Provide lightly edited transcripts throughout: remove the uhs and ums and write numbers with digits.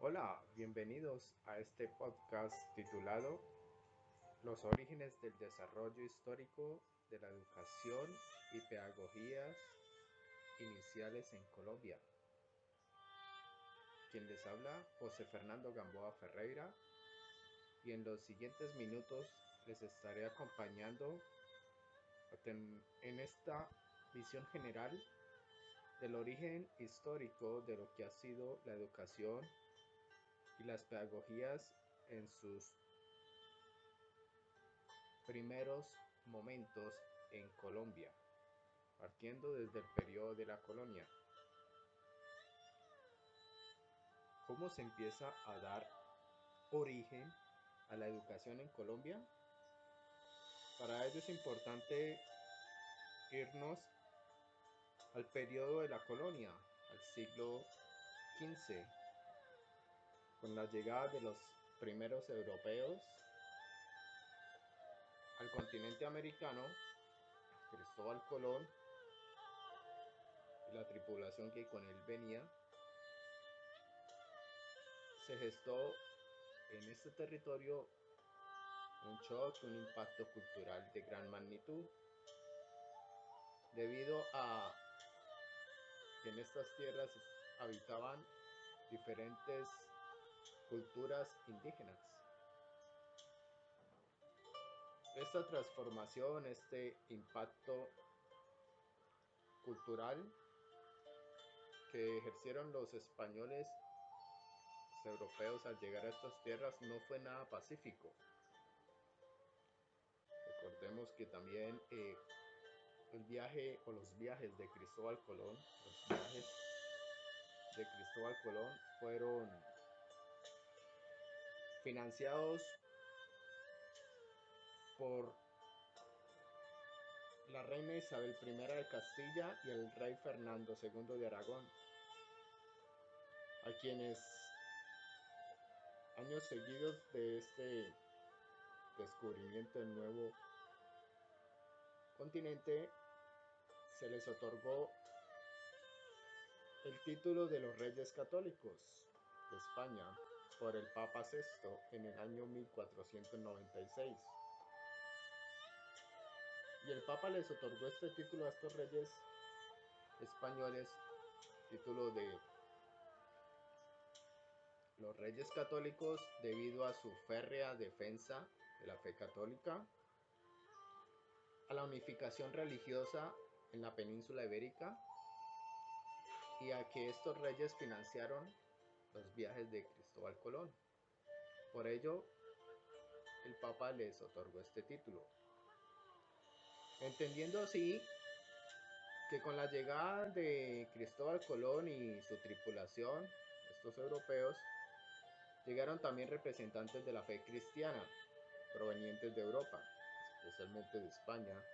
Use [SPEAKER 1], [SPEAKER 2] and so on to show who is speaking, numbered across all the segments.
[SPEAKER 1] Hola, bienvenidos a este podcast titulado Los orígenes del desarrollo histórico de la educación y pedagogías iniciales en Colombia. Quien les habla, José Fernando Gamboa Ferreira, y en los siguientes minutos les estaré acompañando en esta visión general del origen histórico de lo que ha sido la educación y las pedagogías en sus primeros momentos en Colombia, partiendo desde el periodo de la colonia. ¿Cómo se empieza a dar origen a la educación en Colombia? Para ello es importante irnos al periodo de la colonia, al siglo XV, con la llegada de los primeros europeos al continente americano, Cristóbal Colón y la tripulación que con él venía. Se gestó en este territorio un shock, un impacto cultural de gran magnitud, debido a que en estas tierras habitaban diferentes culturas indígenas. Esta transformación, este impacto cultural que ejercieron los españoles europeos al llegar a estas tierras no fue nada pacífico. Recordemos que también el viaje o los viajes de Cristóbal Colón, fueron financiados por la reina Isabel I de Castilla y el rey Fernando II de Aragón, a quienes años seguidos de este descubrimiento del nuevo continente se les otorgó el título de los Reyes Católicos de España por el Papa VI en el año 1496. Y el Papa les otorgó este título a estos reyes españoles, título de los Reyes Católicos, debido a su férrea defensa de la fe católica, a la unificación religiosa en la península ibérica y a que estos reyes financiaron los viajes de Cristóbal Colón. Por ello, el Papa les otorgó este título, entendiendo así que con la llegada de Cristóbal Colón y su tripulación, estos europeos, llegaron también representantes de la fe cristiana provenientes de Europa, especialmente de España.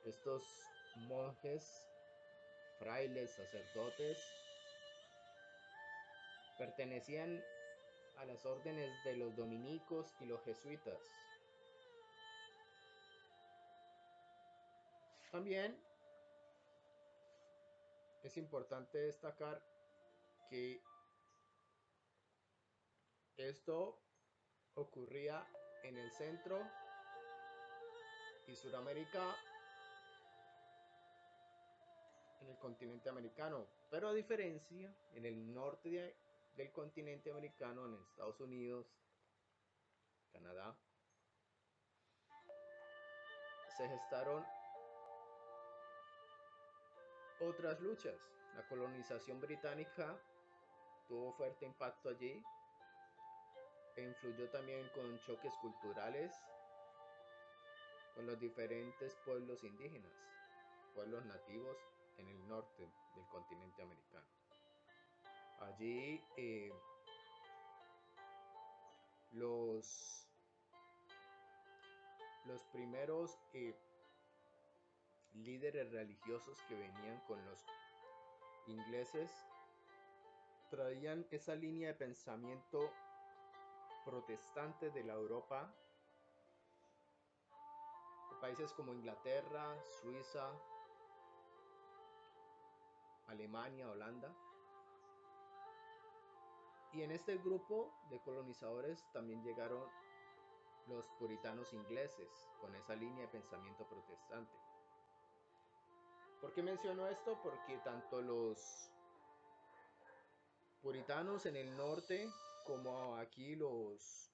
[SPEAKER 1] Estos monjes, frailes, sacerdotes, pertenecían a las órdenes de los dominicos y los jesuitas. También es importante destacar que esto ocurría en el centro y Suramérica, en el continente americano, pero a diferencia en el norte del continente americano, en Estados Unidos, Canadá, se gestaron otras luchas. La colonización británica tuvo fuerte impacto allí e influyó también con choques culturales con los diferentes pueblos indígenas, pueblos nativos en el norte del continente americano. Allí los primeros líderes religiosos que venían con los ingleses traían esa línea de pensamiento protestante de la Europa, de países como Inglaterra, Suiza, Alemania, Holanda, Y en este grupo de colonizadores también llegaron los puritanos ingleses con esa línea de pensamiento protestante. ¿Por qué menciono esto? Porque tanto los puritanos en el norte como aquí los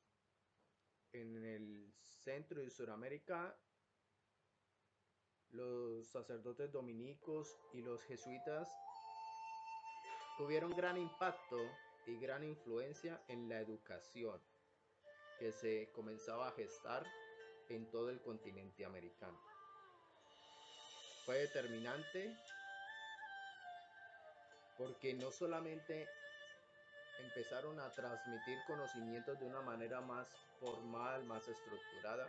[SPEAKER 1] en el centro y Suramérica, los sacerdotes dominicos y los jesuitas tuvieron gran impacto y gran influencia en la educación que se comenzaba a gestar en todo el continente americano. Fue determinante porque no solamente empezaron a transmitir conocimientos de una manera más formal, más estructurada,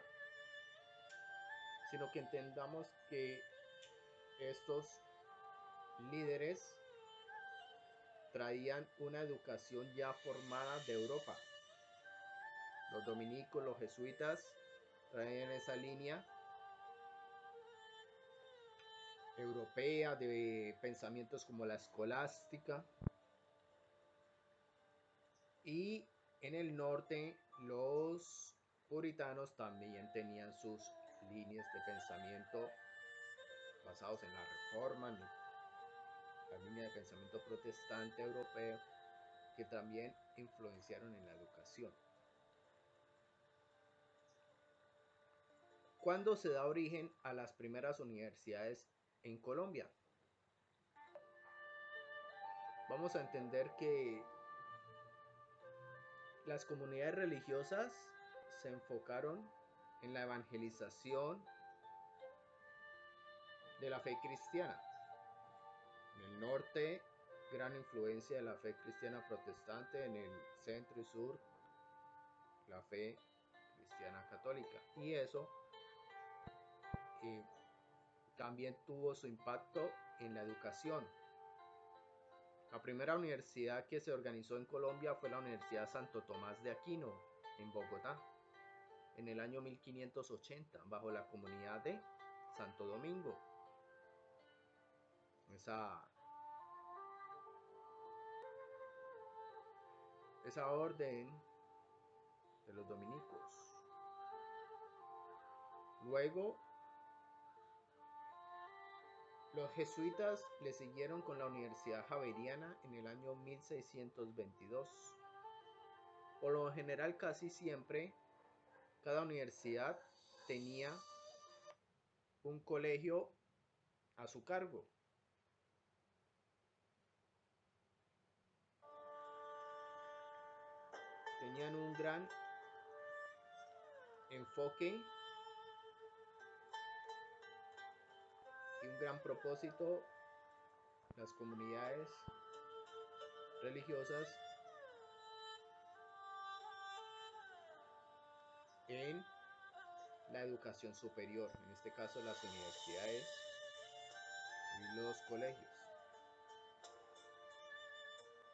[SPEAKER 1] sino que entendamos que estos líderes traían una educación ya formada de Europa. Los dominicos, los jesuitas traían esa línea europea de pensamientos como la escolástica, y en el norte los puritanos también tenían sus líneas de pensamiento basados en la reforma, en la línea de pensamiento protestante europeo, que también influenciaron en la educación. ¿Cuándo se da origen a las primeras universidades en Colombia? Vamos a entender que las comunidades religiosas se enfocaron en la evangelización de la fe cristiana. En el norte, gran influencia de la fe cristiana protestante; en el centro y sur, la fe cristiana católica. Y eso también tuvo su impacto en la educación. La primera universidad que se organizó en Colombia fue la Universidad Santo Tomás de Aquino, en Bogotá, en el año 1580, bajo la comunidad de Santo Domingo. Esa orden de los dominicos. Luego, los jesuitas le siguieron con la Universidad Javeriana en el año 1622. Por lo general, casi siempre, cada universidad tenía un colegio a su cargo. Tenían un gran enfoque y un gran propósito las comunidades religiosas en la educación superior, en este caso las universidades y los colegios.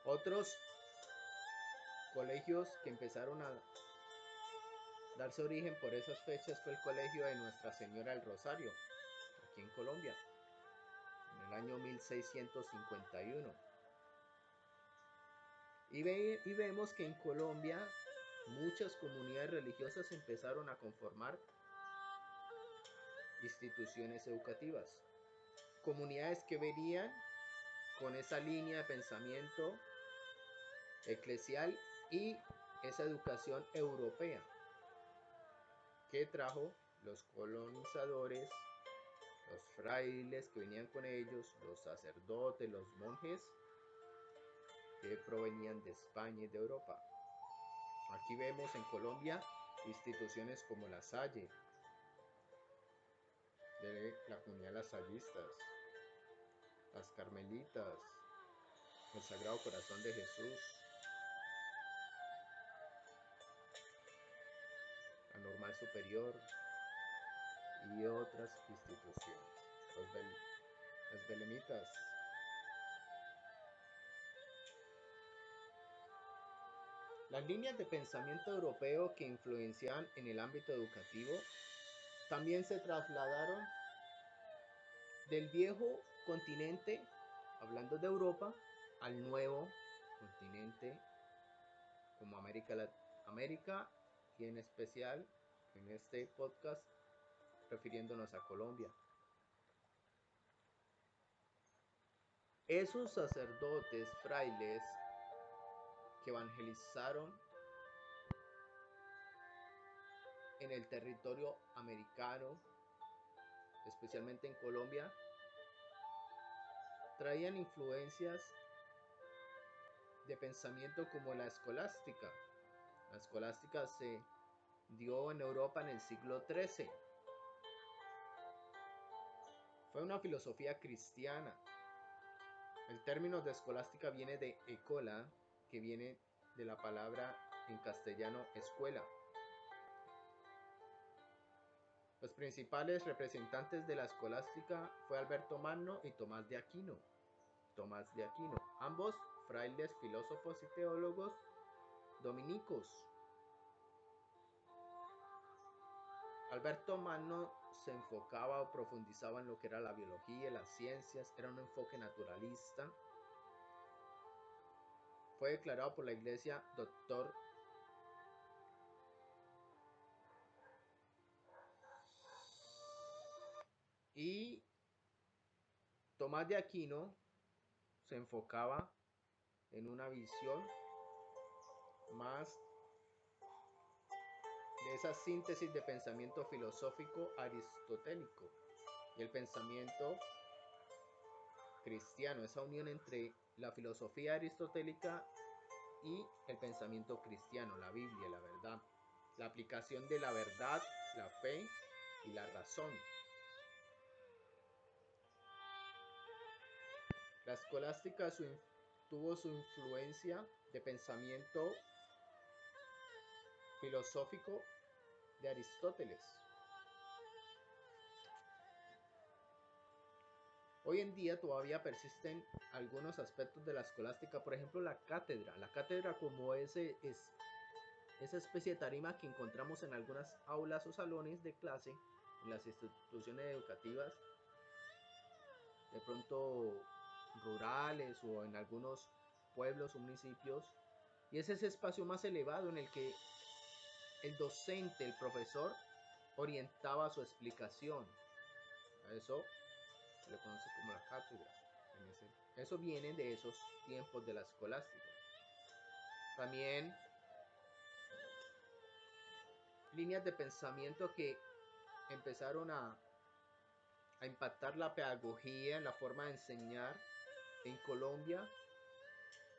[SPEAKER 1] Otros colegios que empezaron a darse origen por esas fechas fue el colegio de Nuestra Señora del Rosario, aquí en Colombia, en el año 1651. Y vemos que en Colombia muchas comunidades religiosas empezaron a conformar instituciones educativas. Comunidades que venían con esa línea de pensamiento eclesial y esa educación europea que trajo los colonizadores, los frailes que venían con ellos, los sacerdotes, los monjes que provenían de España y de Europa. Aquí vemos en Colombia instituciones como La Salle, de la comunidad lasallistas, las Carmelitas, el Sagrado Corazón de Jesús, la Normal Superior y otras instituciones, los belemitas. Las líneas de pensamiento europeo que influenciaban en el ámbito educativo también se trasladaron del viejo continente, hablando de Europa, al nuevo continente como América y en especial en este podcast refiriéndonos a Colombia. Esos sacerdotes, frailes que evangelizaron en el territorio americano, especialmente en Colombia, traían influencias de pensamiento como la escolástica. La escolástica se dio en Europa en el siglo XIII. Fue una filosofía cristiana. El término de escolástica viene de ecola, que viene de la palabra en castellano escuela. Los principales representantes de la escolástica fue Alberto Magno y Tomás de Aquino. Ambos frailes, filósofos y teólogos dominicos. Alberto Magno se enfocaba o profundizaba en lo que era la biología y las ciencias, era un enfoque naturalista. Fue declarado por la Iglesia doctor y Tomás de Aquino se enfocaba en una visión más de esa síntesis de pensamiento filosófico aristotélico y el pensamiento cristiano, esa unión entre la filosofía aristotélica y el pensamiento cristiano, la Biblia, la verdad, la aplicación de la verdad, la fe y la razón. La escolástica tuvo su influencia de pensamiento filosófico de Aristóteles. Hoy en día todavía persisten algunos aspectos de la escolástica, por ejemplo la cátedra como esa especie de tarima que encontramos en algunas aulas o salones de clase en las instituciones educativas, de pronto rurales o en algunos pueblos o municipios, y es ese espacio más elevado en el que el docente, el profesor, orientaba su explicación. A eso se le conoce como la cátedra. Eso viene de esos tiempos de la escolástica. También líneas de pensamiento que empezaron a impactar la pedagogía, la forma de enseñar en Colombia,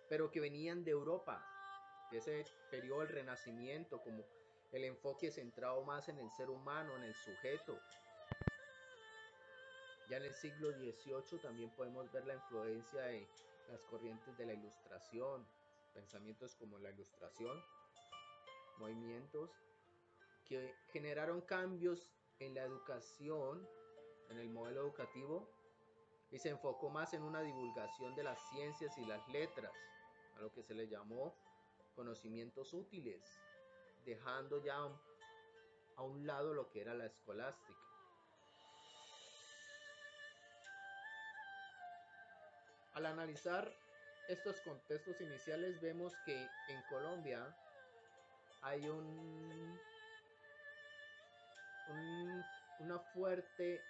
[SPEAKER 1] pero que venían de Europa, de ese periodo del Renacimiento, como el enfoque centrado más en el ser humano, en el sujeto. Ya en el siglo XVIII también podemos ver la influencia de las corrientes de la Ilustración, pensamientos como la Ilustración, movimientos que generaron cambios en la educación, en el modelo educativo, y se enfocó más en una divulgación de las ciencias y las letras, a lo que se le llamó conocimientos útiles, dejando ya a un lado lo que era la escolástica. Al analizar estos contextos iniciales vemos que en Colombia hay una fuerte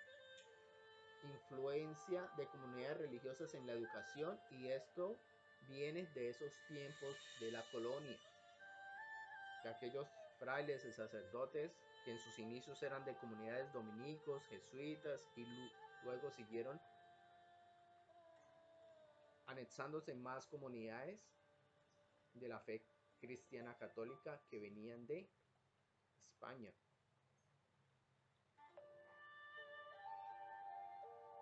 [SPEAKER 1] influencia de comunidades religiosas en la educación, y esto viene de esos tiempos de la colonia, de aquellos frailes y sacerdotes que en sus inicios eran de comunidades dominicos, jesuitas, y luego siguieron anexándose más comunidades de la fe cristiana católica que venían de España.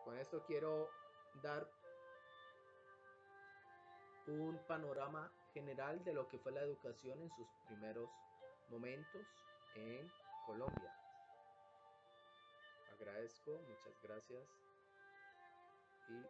[SPEAKER 1] Con esto quiero dar un panorama general de lo que fue la educación en sus primeros momentos en Colombia. Agradezco, muchas gracias y